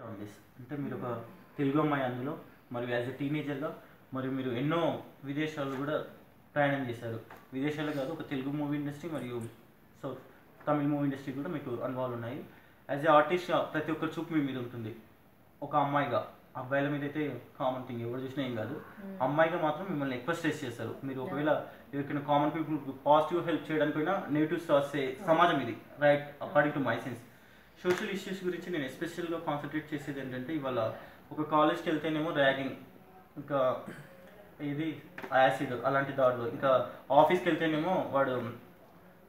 Important is అంటే మీరు ఒక తెలుగు అమ్మాయి అందులో మరియు యాజ్ ఎ టీనేజర్గా మరియు మీరు ఎన్నో విదేశాలు కూడా ప్రయాణం చేశారు. విదేశాలు కాదు, ఒక తెలుగు మూవీ ఇండస్ట్రీ మరియు సౌత్ తమిళ మూవీ ఇండస్ట్రీ కూడా మీకు అనుభవాలు ఉన్నాయి. యాజ్ ఏ ఆర్టిస్ట్ ప్రతి ఒక్కరి చూపు మీ మీద ఉంటుంది. ఒక అమ్మాయిగా, అబ్బాయిల మీద అయితే కామన్ థింగ్ ఎవరు చూసినా ఏం కాదు, అమ్మాయిగా మాత్రం మిమ్మల్ని ఎక్కువ స్ట్రెస్ చేస్తారు. మీరు ఒకవేళ ఎవరికైనా కామన్ పీపుల్ పాజిటివ్ హెల్ప్ చేయడానికైనా నెగిటివ్స్ వస్తే సమాజం ఇది right according to my sense. Social issues గురించి నేను ఎస్పెషల్గా కాన్సన్ట్రేట్ చేసేది ఏంటంటే, ఇవాళ ఒక కాలేజ్కి వెళ్తేనేమో ర్యాగింగ్, ఇంకా ఇది యాసిడ్ అలాంటి దాడులు, ఇంకా ఆఫీస్కి వెళ్తేనేమో వాడు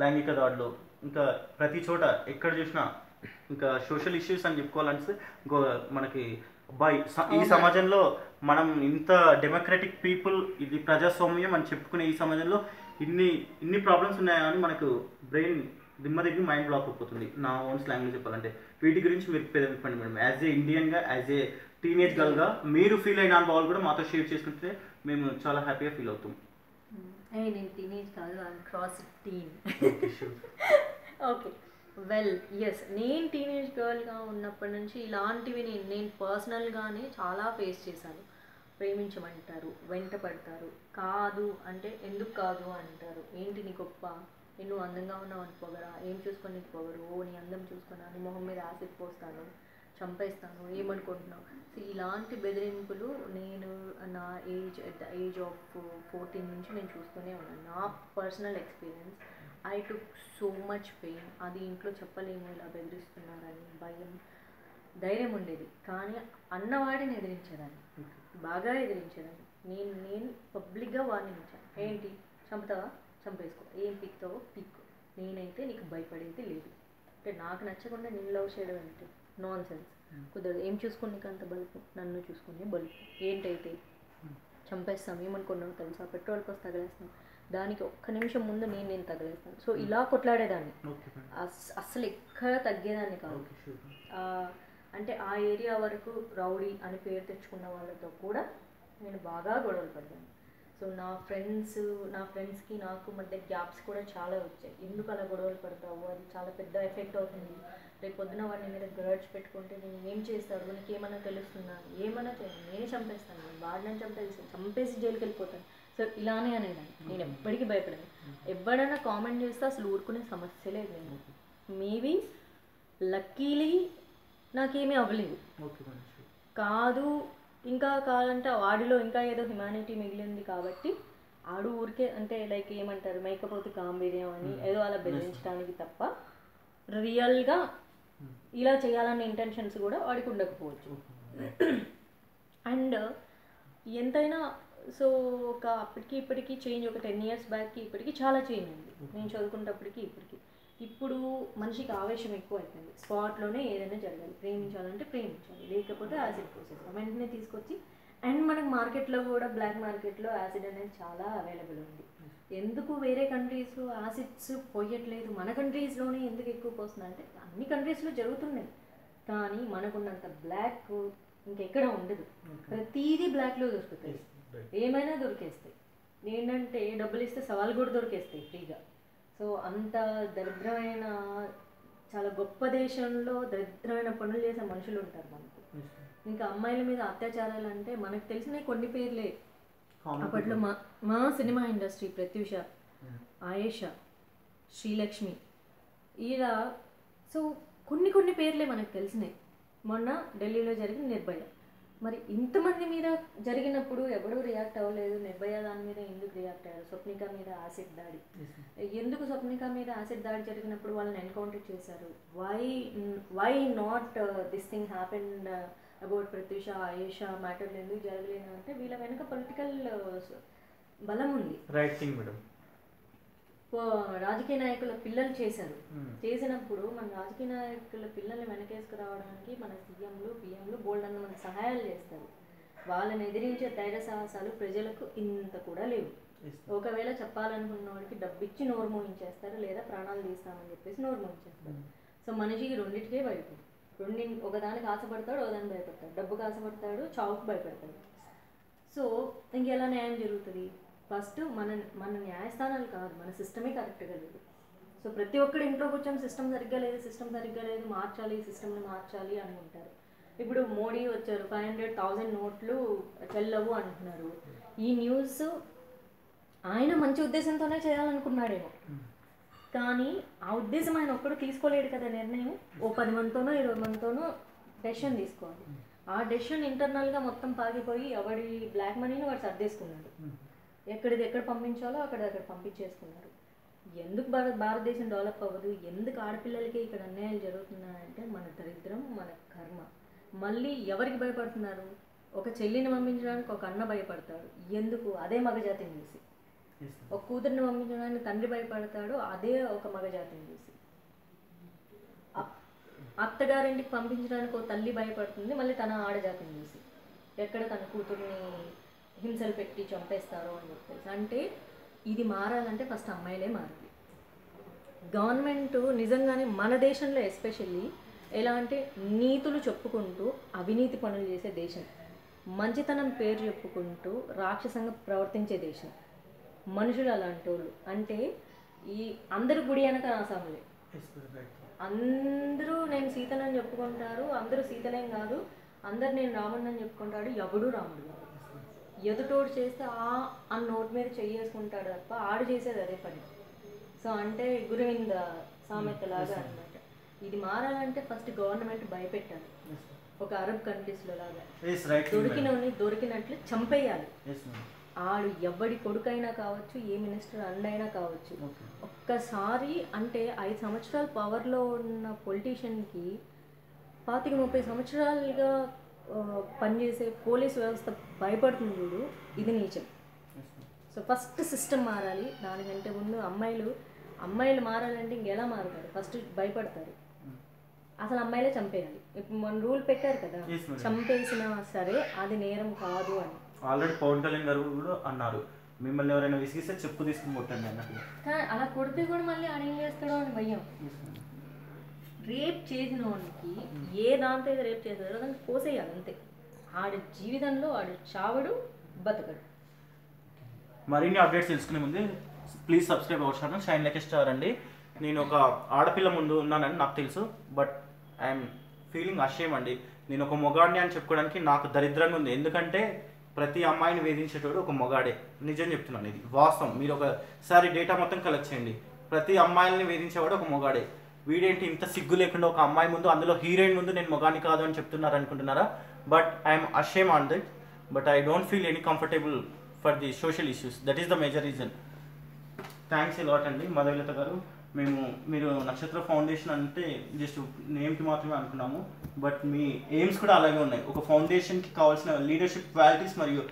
లైంగిక దాడులు, ఇంకా ప్రతి చోట ఎక్కడ చూసినా ఇంకా సోషల్ ఇష్యూస్ అని చెప్పుకోవాలంటే మనకి ఈ సమాజంలో మనం ఇంత డెమోక్రటిక్ పీపుల్, ఇది ప్రజాస్వామ్యం అని చెప్పుకునే ఈ సమాజంలో ఇన్ని ప్రాబ్లమ్స్ ఉన్నాయని మనకు బ్రెయిన్ దిమ్మ మైండ్ బ్లాక్ అయిపోతుంది. నా ఓన్ లాంగ్వేజ్ చెప్పాలంటే వీటి గురించి మీరు చెప్పండి మేడం. యాజ్ ఏ ఇండియన్గా, యాజ్ ఏ టీనేజ్ గర్ల్గా మీరు ఫీల్ అయిన అనుభవాలు కూడా మాతో షేర్ చేసుకుంటే మేము చాలా హ్యాపీగా ఫీల్ అవుతాం. నేను టీనేజ్ కాదు, క్రాస్ టీన్. ఓకే, వెల్ ఎస్, నేను టీనేజ్ గర్ల్గా ఉన్నప్పటి నుంచి ఇలాంటివి నేను పర్సనల్గానే చాలా ఫేస్ చేశాను. ప్రేమించమంటారు, వెంట పడతారు, కాదు అంటే ఎందుకు కాదు అంటారు, ఏంటి నీ గొప్ప, నువ్వు అందంగా ఉన్నావు అని పొగరా, ఏం చూసుకొని నీకు పొగరు, ఓ నీ అందం చూసుకున్నా, నీ మొహం మీద యాసిడ్ పోస్తాను, చంపేస్తాను, ఏమనుకుంటున్నావు. సో ఇలాంటి బెదిరింపులు నేను నా ఎట్ ద ఏజ్ ఆఫ్ 14 నుంచి నేను చూస్తూనే ఉన్నాను. నా personal experience, I took so much pain. అది ఇంట్లో చెప్పలేము, ఇలా బెదిరిస్తున్నారని భయం, ధైర్యం ఉండేది, కానీ అన్నవాడిని ఎదిరించేదాన్ని, బాగా ఎదిరించేదాన్ని. నేను పబ్లిక్గా వార్నింగ్ ఇచ్చాను, ఏంటి చంపుతావా చంపేసుకో, ఏం పిక్తావో పిక్, నేనైతే నీకు భయపడేది లేదు. అంటే నాకు నచ్చకుండా నేను లవ్ చేయడం ఏంటి, నాన్ సెన్స్, కుదరదు. ఏం చూసుకుని నీకు అంత బలుపు, నన్ను చూసుకునే బలుపు, ఏంటైతే చంపేస్తాం, ఏమనుకున్నావు తెలుసా, పెట్రోల్ పోసి తగలేస్తాం, దానికి ఒక్క నిమిషం ముందు నేను తగలేస్తాను. సో ఇలా కొట్లాడేదాన్ని, అస్సలు ఎక్కడ తగ్గేదాన్ని కాదు. అంటే ఆ ఏరియా వరకు రౌడీ అని పేరు తెచ్చుకున్న వాళ్ళతో కూడా నేను బాగా గొడవలు పడ్డాను. సో నా ఫ్రెండ్స్కి నాకు మధ్య గ్యాప్స్ కూడా చాలా వచ్చాయి. ఎందుకు అలా గొడవలు పడతావు, అది చాలా పెద్ద ఎఫెక్ట్ అవుతుంది, రేపు పొద్దున వాడిని మీద గ్రడ్జ్ పెట్టుకుంటే నేను ఏం చేస్తాడు, నీకు ఏమన్నా తెలుస్తుందా, ఏమన్నా నేనే చంపేస్తాను, వాడిని చంపేసి జైలుకి వెళ్ళిపోతాను. సో ఇలానే అనేదాన్ని, నేను ఎప్పటికీ భయపడాను. ఎవరైనా కామెంట్ చేస్తే అసలు ఊరుకునే సమస్య లేదు. నేను మేబీ లక్కీలీ నాకేమీ అవ్వలేదు, కాదు ఇంకా కావాలంటే వాడిలో ఇంకా ఏదో హ్యుమానిటీ మిగిలింది కాబట్టి ఆడు ఊరికే అంటే లైక్ ఏమంటారు మేకపోతే గాంభీర్యం అని ఏదో అలా బెదిరించడానికి తప్ప రియల్గా ఇలా చేయాలన్న ఇంటెన్షన్స్ కూడా వాడికి ఉండకపోవచ్చు. అండ్ ఎంతైనా సో ఒక అప్పటికి ఇప్పటికీ చేంజ్, ఒక 10 years బ్యాక్కి ఇప్పటికీ చాలా చేంజ్ ఉంది. నేను చదువుకునేటప్పటికి ఇప్పటికి ఇప్పుడు మనిషికి ఆవేశం ఎక్కువ అయిపోయింది. స్పాట్లోనే ఏదైనా జరగాలి, ప్రేమించాలంటే ప్రేమించాలి, లేకపోతే యాసిడ్ పోసేస్తాం వెంటనే తీసుకొచ్చి. అండ్ మనకు మార్కెట్లో కూడా బ్లాక్ మార్కెట్లో యాసిడ్ అనేది చాలా అవైలబుల్ ఉంది. ఎందుకు వేరే కంట్రీస్లో యాసిడ్స్ పోయట్లేదు, మన కంట్రీస్లోనే ఎందుకు ఎక్కువ పోతుంది అంటే అన్ని కంట్రీస్లో జరుగుతున్నాయి, కానీ మనకున్నంత బ్లాక్ ఇంకెక్కడ ఉండదు. ప్రతిదీ బ్లాక్లో దొరుకుతాయి, ఏమైనా దొరికేస్తాయి. ఏంటంటే డబ్బులు ఇస్తే సవాల్ కూడా దొరికేస్తాయి ఫ్రీగా. సో అంత దరిద్రమైన, చాలా గొప్ప దేశంలో దరిద్రమైన పనులు చేసే మనుషులు ఉంటారు మనకు. ఇంకా అమ్మాయిల మీద అత్యాచారాలు అంటే మనకు తెలిసిన కొన్ని పేర్లే. అప్పట్లో మా సినిమా ఇండస్ట్రీ ప్రత్యూష, ఆయేషా, శ్రీలక్ష్మి, ఇలా సో కొన్ని పేర్లే మనకు తెలిసినాయి. మొన్న ఢిల్లీలో జరిగిన నిర్భయ, మరి ఇంతమంది మీద జరిగినప్పుడు ఎవడూ రియాక్ట్ అవ్వలేదు. నిర్భయ దాని మీద ఎందుకు రియాక్ట్ అయ్యారు? స్వప్నిక మీద యాసిడ్ దాడి, ఎందుకు స్వప్నిక మీద యాసిడ్ దాడి జరిగినప్పుడు వాళ్ళని ఎన్కౌంటర్ చేశారు? Why not this thing happened about Pratyusha, Ayesha మ్యాటర్లు ఎందుకు జరగలేదు అంటే వీళ్ళ వెనక పొలిటికల్ బలం ఉంది. Right thing madam. రాజకీయ నాయకుల పిల్లలు చేసినప్పుడు మన రాజకీయ నాయకుల పిల్లల్ని వెనకేసుకురావడానికి మన సీఎంలు పిఎంలు బోల్డ్ అన్న మన సహాయాలు చేస్తారు. వాళ్ళని ఎదిరించే ధైర్య సాహసాలు ప్రజలకు ఇంత కూడా లేవు. ఒకవేళ చెప్పాలనుకున్న వాడికి డబ్బిచ్చి నోరు మోయించేస్తారు, లేదా ప్రాణాలు తీస్తామని చెప్పేసి నోరు మోయించేస్తారు. సో మనిషికి రెండింటికే భయపడు, ఒకదానికి ఆశపడతాడు, ఒకదానికి భయపడతాడు, డబ్బుకి ఆశపడతాడు, చావుకు భయపడతాడు. సో ఇంకెలా న్యాయం జరుగుతుంది? ఫస్ట్ మన న్యాయస్థానాలు కాదు, మన సిస్టమే కరెక్ట్గా లేదు. సో ప్రతి ఒక్కరు ఇంట్లో కూర్చొని సిస్టమ్ సరిగ్గా లేదు మార్చాలి, సిస్టమ్ని మార్చాలి అనుకుంటారు. ఇప్పుడు మోడీ వచ్చారు, 500,000 నోట్లు చెల్లవు అంటున్నారు. ఈ న్యూస్ ఆయన మంచి ఉద్దేశంతోనే చేయాలనుకున్నాడేమో, కానీ ఆ ఉద్దేశం ఆయన ఒక్కడు తీసుకోలేడు కదా నిర్ణయం. ఓ 10 మందితోనో 20 మందితోనో డెసిషన్ తీసుకోవాలి. ఆ డెసిషన్ ఇంటర్నల్గా మొత్తం పాగిపోయి ఎవడి బ్లాక్ మనీని వాడు సర్దేసుకున్నాడు. ఎక్కడ పంపించాలో అక్కడ పంపించేసుకున్నారు. ఎందుకు భారతదేశం డెవలప్ అవ్వదు, ఎందుకు ఆడపిల్లలకి ఇక్కడ అన్యాయాలు జరుగుతున్నాయంటే మన దరిద్రం, మన కర్మ. మళ్ళీ ఎవరికి భయపడుతున్నారు? ఒక చెల్లిని పంపించడానికి ఒక అన్న భయపడతాడు, ఎందుకు? అదే మగజాతిని చూసి. ఒక కూతురిని పంపించడానికి తండ్రి భయపడతాడు, అదే ఒక మగజాతిని చూసి. అత్తగారింటికి పంపించడానికి ఒక తల్లి భయపడుతుంది, మళ్ళీ తన ఆడజాతిని చూసి. ఎక్కడ తన కూతుర్ని హింసలు పెట్టి చంపేస్తారో అని చెప్పేసి. అంటే ఇది మారాలంటే ఫస్ట్ అమ్మాయిలే మారాలి. గవర్నమెంట్ నిజంగానే మన దేశంలో ఎస్పెషల్లీ ఎలా అంటే నీతులు చెప్పుకుంటూ అవినీతి పనులు చేసే దేశం, మంచితనం పేరు చెప్పుకుంటూ రాక్షసంగా ప్రవర్తించే దేశం. మనుషులు అలాంటి వాళ్ళు. అంటే ఈ అందరు గుడి వెనక ఆసాములే, అందరూ నేను సీతనని చెప్పుకుంటారు, అందరూ సీతలేం కాదు, అందరు నేను రాముడిని అని చెప్పుకుంటాడు, ఎవడు రాముడు కాదు. ఎదుటోడు చేస్తే ఆ నోట్ మీద చెయ్యేసుకుంటాడు తప్ప ఆడు చేసేది అదే పని. సో అంటే గురువింద సామెతలాగా అనమాట. ఇది మారాలంటే ఫస్ట్ గవర్నమెంట్ భయపెట్టాలి. ఒక అరబ్ కంట్రీస్లో లాగా దొరికినోని దొరికినట్లు చంపేయాలి. ఆడు ఎవడి కొడుకైనా కావచ్చు, ఏ మినిస్టర్ అన్నైనా కావచ్చు. ఒక్కసారి అంటే 5 సంవత్సరాలు పవర్లో ఉన్న పొలిటీషియన్కి 25-30 సంవత్సరాలుగా పనిచేసే పోలీస్ వ్యవస్థ భయపడుతుంది చూడు, ఇది నీచం. సో ఫస్ట్ సిస్టమ్ మారాలి. దానికంటే ముందు అమ్మాయిలు మారాలంటే ఇంకెలా మారుతారు? ఫస్ట్ భయపడతారు. అసలు అమ్మాయిలే చంపేయాలి. ఇప్పుడు మన రూల్ పెట్టారు కదా, చంపేసినా సరే అది నేరం కాదు అని. ఆల్రెడీ పవన్ కళ్యాణ్ గారు కూడా అన్నారు, మిమ్మల్ని ఎవరైనా విసిగిస్తే చెప్పు తీసుకుని కొట్టండి అన్నట్టు. కానీ అలా కొడితే కూడా మళ్ళీ ఆడేం చేస్తాడో అని భయం. రేప్ చేసిన వాడికి ఏ దాంతో అయితే రేప్ చేస్తాడో దాన్ని కోసేయాలి అంతే. ఆడి జీవితంలో ఆడు చావడు, బతకడు. మరిన్ని అప్డేట్స్ తెలుసుకునే ముందు please subscribe our channel shine like a star అండి. నేను ఒక ఆడపిల్ల ముందు ఉన్నానని నాకు తెలుసు, బట్ ఐఎమ్ ఫీలింగ్ అషేమ్ అండి. నేను ఒక మొగాడిని అని చెప్పుకోవడానికి నాకు దరిద్రంగా ఉంది. ఎందుకంటే ప్రతి అమ్మాయిని వేధించేటోడు ఒక మొగాడే. నిజం చెప్తున్నాను, ఇది వాస్తవం. మీరు ఒకసారి డేటా మొత్తం కలెక్ట్ చేయండి. ప్రతి అమ్మాయిని వేధించేవాడు ఒక మొగాడే. వీడేంటి ఇంత సిగ్గు లేకుండా ఒక అమ్మాయి ముందు, అందులో హీరోయిన్ ముందు నేను మొగాని కాదు అని చెప్తున్నారు అనుకుంటున్నారా? But I'm ashamed on that. But I don't feel any comfortable for the social issues. That is the major reason. Thanks a lot అండి మాధవీలత గారు. మీరు నక్షత్ర ఫౌండేషన్ అంటే జస్ట్ నేమ్కి మాత్రమే అనుకున్నాము, బట్ మీ ఎయిమ్స్ కూడా అలాగే ఉన్నాయి. ఒక ఫౌండేషన్కి కావాల్సిన లీడర్షిప్ క్వాలిటీస్, మరియు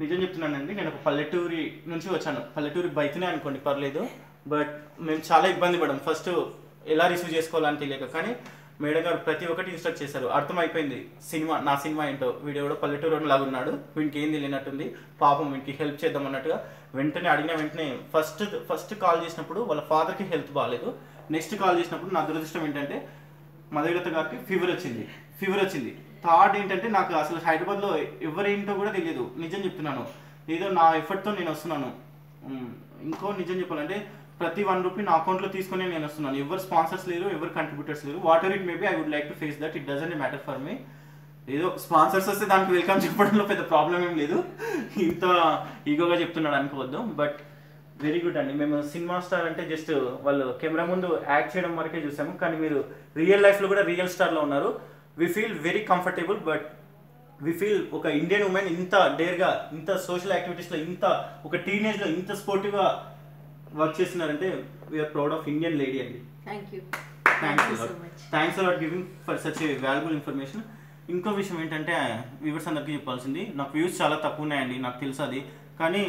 నిజం చెప్తున్నానండి, నేను ఒక పల్లెటూరి నుంచి వచ్చాను. పల్లెటూరి బయటనే అనుకోండి, పర్లేదు. బట్ మేము చాలా ఇబ్బంది పడ్డాం ఫస్ట్ ఎలా రిసీవ్ చేసుకోవాలని తెలియక. కానీ మేడం గారు ప్రతి ఒక్కటి ఇన్స్ట్రక్ట్ చేశారు. అర్థమైపోయింది నా సినిమా ఏంటో. వీడియో కూడా పల్లెటూరు లాగా ఉన్నాడు, వీనికి ఏం తెలియనట్టుంది, పాపం వీనికి హెల్ప్ చేద్దాం అన్నట్టుగా వెంటనే అడిగిన వెంటనే ఫస్ట్ కాల్ చేసినప్పుడు వాళ్ళ ఫాదర్కి హెల్త్ బాగాలేదు. నెక్స్ట్ కాల్ చేసినప్పుడు నా దురదృష్టం ఏంటంటే మాధవీలత గారికి ఫీవర్ వచ్చింది. థర్డ్ ఏంటంటే నాకు అసలు హైదరాబాద్లో ఎవరేంటో కూడా తెలియదు. నిజం చెప్తున్నాను, ఏదో నా ఎఫర్ట్తో నేను వస్తున్నాను. ఇంకో నిజం చెప్పాలంటే ప్రతి 1 రూపీ నా అకౌంట్లో తీసుకుని నేను వస్తున్నాను. ఎవరు స్పాన్సర్స్ లేరు, ఎవరు కంట్రిబ్యూటర్స్ లేరు. Whatever it maybe I would like to face that. It doesn't matter for me. ఏదో స్పాన్సర్స్ వస్తే దానికి వెల్కమ్ చెప్పడంలో పెద్ద ప్రాబ్లం ఏం లేదు. ఇంత ఈగోగా చెప్తున్నాడు అనుకోవద్దు. బట్ వెరీ గుడ్ అండి. మేము సినిమా స్టార్ అంటే జస్ట్ వాళ్ళు కెమెరా ముందు యాక్ట్ చేయడం వరకే చూసాము, కానీ మీరు రియల్ లైఫ్లో కూడా రియల్ స్టార్లో ఉన్నారు. We feel very comfortable. But we feel ఒక ఇండియన్ ఉమెన్ ఇంత డేర్గా, ఇంత సోషల్ యాక్టివిటీస్లో, ఇంత ఒక టీనేజ్లో ఇంత స్పోర్టివ్గా వర్క్ చేస్తున్నారంటే we are proud of Indian lady అండి. Thanks a lot giving for such a valuable information. ఇంకో విషయం ఏంటంటే వ్యూవర్స్ అందరికీ చెప్పాల్సింది, నాకు వ్యూస్ చాలా తక్కువ ఉన్నాయండి, నాకు తెలుసు అది. కానీ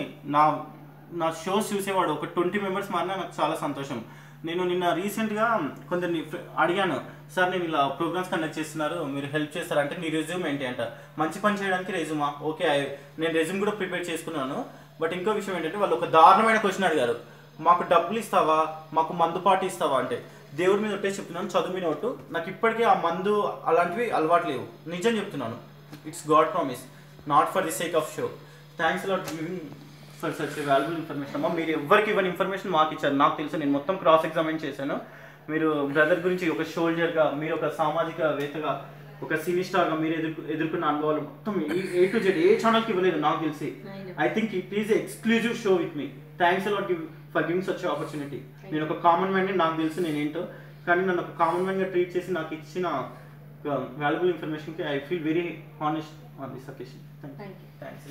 నా షోస్ చూసేవాడు ఒక 20 మెంబర్స్ మారినా నాకు చాలా సంతోషం. నేను నిన్న రీసెంట్గా కొందరిని అడిగాను, సార్ నేను ఇలా ప్రోగ్రామ్స్ కండక్ట్ చేస్తున్నారు, మీరు హెల్ప్ చేస్తారంటే నీ రెజ్యూమ్ ఏంటి అంట. మంచి పని చేయడానికి రెజ్యూమా? ఓకే, నేను రెజ్యూమ్ కూడా ప్రిపేర్ చేసుకున్నాను. బట్ ఇంకో విషయం ఏంటంటే వాళ్ళు ఒక దారుణమైన క్వశ్చన్ అడిగారు, మాకు డబ్బులు ఇస్తావా, మాకు మందు పార్టీ ఇస్తావా అంటే. దేవుడి మీద ఒట్టే చెప్తున్నాను, చదువు మీద ఒట్టు, నాకు ఇప్పటికీ ఆ మందు అలాంటివి అలవాటు లేవు. నిజం చెప్తున్నాను, it's God promise, not for the sake of show. Thanks a lot giving for such valuable information అమ్మా. మీరు ఎవరికి ఇవ్వని ఇన్ఫర్మేషన్ మాకు ఇచ్చారు. నాకు తెలుసు, నేను మొత్తం క్రాస్ ఎగ్జామిన్ చేశాను. మీరు బ్రదర్ గురించి ఒక షోల్జర్గా, మీరు ఒక సామాజికవేత్తగా ఒక సినీ స్టార్గా మీరు ఎదుర్కొన్న అనుభవాలు మొత్తం A to Z ఏ ఛానల్కి ఇవ్వలేదు నాకు తెలిసి. I think it is exclusive show with me. Thanks a lot for giving such opportunity. నేను ఒక కామన్ మ్యాన్ని, నాకు తెలుసు నేనేంటో, కానీ నన్ను ఒక కామన్ మ్యాన్గా ట్రీట్ చేసి నాకు ఇచ్చిన వాల్యుబుల్ ఇన్ఫర్మేషన్కి I feel very honest on this occasion. Thank you. Thanks.